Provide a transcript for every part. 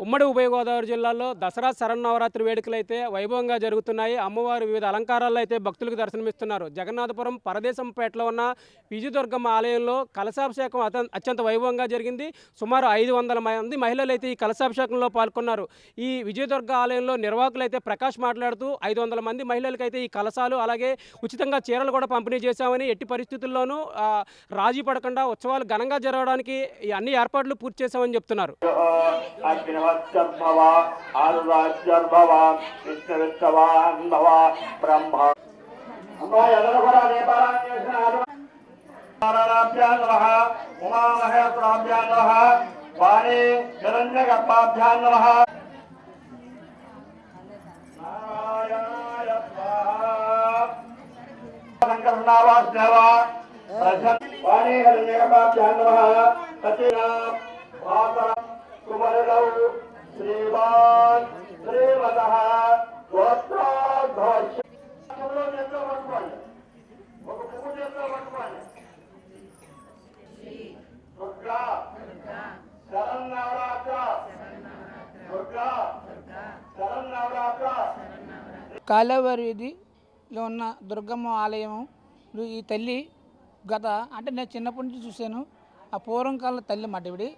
ఉమ్మడి ఉభయ గోదావరి జిల్లాలో దసరా శరన్నవరాత్రి వేడుకలు అయితే వైభవంగా జరుగుతున్నాయి. అమ్మవారు వివిధ అలంకారాల్లో అయితే భక్తులకు దర్శనమిస్తున్నారు. జగన్నాథపురం పరదేశంపేటలో ఉన్న విజయదుర్గమ్మ ఆలయంలో కలశాభిషేకం అత్యంత వైభవంగా జరిగింది. సుమారు 500 మంది మహిళలు అయితే ఈ కలశాభిషేకంలో పాల్గొన్నారు. ఈ విజయదుర్గ ఆలయంలో నిర్వాహకులు అయితే ప్రకాష్ మాట్లాడుతూ 500 మంది మహిళలకైతే ఈ కలశాలు అలాగే ఉచితంగా చీరలు కూడా పంపిణీ చేశామని, ఎట్టి పరిస్థితుల్లోనూ రాజీ పడకుండా ఉత్సవాలు ఘనంగా జరగడానికి అన్ని ఏర్పాట్లు పూర్తి చేశామని చెప్తున్నారు. अग्निवत्सर्भव आरुराज्यर्भव विष्णुवित्तवान्भव ब्रह्म नारायणाभ्यां नमः उमामहेश्वराभ्यां नमः वाणी हिरण्यगर्भाभ्यां नमः नारायणाय स्वाहा शङ्करनावास्देव वाणी हिरण्यगर्भाभ्यां नमः सचिना भासरा कुमरलौ श्रीवान् श्रीमतः गोत्राध्वस्य दुर्गा शरन्नवरात्र दुर्गा शरन्नवरात्र కాలవరిదిలో ఉన్న దుర్గమ్మ ఆలయం ఈ తల్లి గత అంటే నేను చిన్నప్పటి నుంచి చూశాను. ఆ పూర్వం కాలం తల్లి మాట ఇవిడి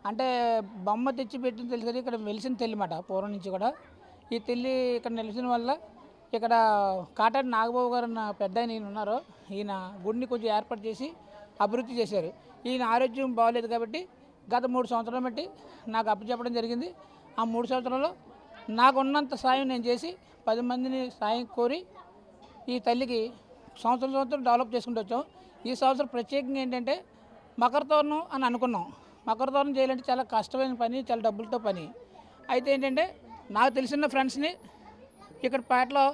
అంటే బొమ్మ తెచ్చి పెట్టిన తెలుసు కదా, ఇక్కడ వెలిసిన తల్లి మాట పూర్వం నుంచి కూడా. ఈ తల్లి ఇక్కడ నిలిచిన వల్ల ఇక్కడ కాటాటి నాగబాబు గారు అన్న పెద్ద ఆయన ఉన్నారు. ఈయన గుడిని కొంచెం ఏర్పాటు చేసి అభివృద్ధి చేశారు. ఈయన ఆరోగ్యం బాగోలేదు కాబట్టి గత 3 సంవత్సరాల బట్టి నాకు అప్పచెప్పడం జరిగింది. ఆ 3 సంవత్సరాల్లో నాకున్నంత సాయం నేను చేసి 10 మందిని సాయం కోరి ఈ తల్లికి సంవత్సరం డెవలప్ చేసుకుంటూ వచ్చాం. ఈ సంవత్సరం ప్రత్యేకంగా ఏంటంటే మకర తోరణం అని అనుకున్నాం. మకర తోరణం చేయాలంటే చాలా కష్టమైన పని, చాలా డబ్బులతో పని. అయితే ఏంటంటే నాకు తెలిసిన ఫ్రెండ్స్ని ఇక్కడ పేటలో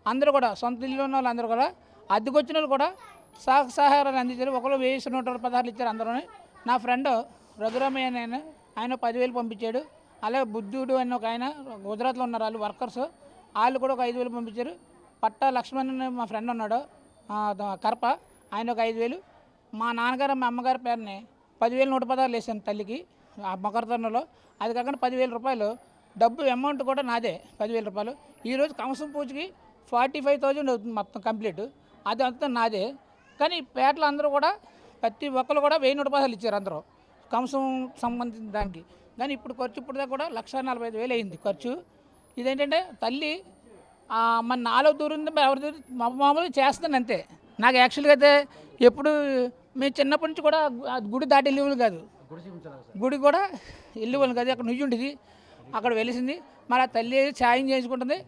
అందరూ కూడా సొంత ఇల్లు ఉన్న వాళ్ళందరూ కూడా అద్దెకొచ్చిన వాళ్ళు కూడా సహాయాలు అందించారు. ఒకరు 1116 ఇచ్చారు అందరూ. నా ఫ్రెండ్ రఘురామయ్య అని ఆయన 10,000 పంపించాడు. అలాగే బుద్ధుడు అని ఒక ఆయన గుజరాత్లో ఉన్నారు, వాళ్ళు వర్కర్స్, వాళ్ళు కూడా ఒక 5,000 పంపించారు. పట్టా లక్ష్మణ్ అని మా ఫ్రెండ్ ఉన్నాడు కరప, ఆయన ఒక 5,000. మా నాన్నగారు మా అమ్మగారి పేరుని 10,116 వేసాను తల్లికి ఆ మకర తోరణంలో. అది కాకుండా 10,000 రూపాయలు డబ్బు అమౌంట్ కూడా నాదే 10,000 రూపాయలు. ఈరోజు కంసం పూజకి 45,000 అవుతుంది మొత్తం కంప్లీట్, అది అంతా నాదే. కానీ పేటలో అందరూ కూడా ప్రతి ఒక్కరు కూడా 1,116 ఇచ్చారు అందరూ కంసం సంబంధించిన దానికి. కానీ ఇప్పుడు ఖర్చు ఇప్పుడుదా కూడా 1,45,000 అయింది ఖర్చు. ఇదేంటంటే తల్లి మన నాలో దూరం ఎవరి మామూలుగా చేస్తాను అంతే. నాకు యాక్చువల్గా అయితే ఎప్పుడు మేము చిన్నప్పటి నుంచి కూడా గుడి దాటి వెళ్ళేవాళ్ళు కాదు, గుడి కూడా వెళ్ళేవాళ్ళు కాదు. అక్కడ నుయ్యి ఉండేది, అక్కడ వెలిసింది. మరి ఆ తల్లి ఛాయం చేయించుకుంటుంది.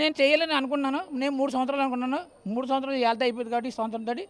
నేను చేయాలని అనుకున్నాను. నేను 3 సంవత్సరాలు అనుకున్నాను. 3 సంవత్సరాలు వెళ్తే అయిపోయింది కాబట్టి ఈ సంవత్సరంతో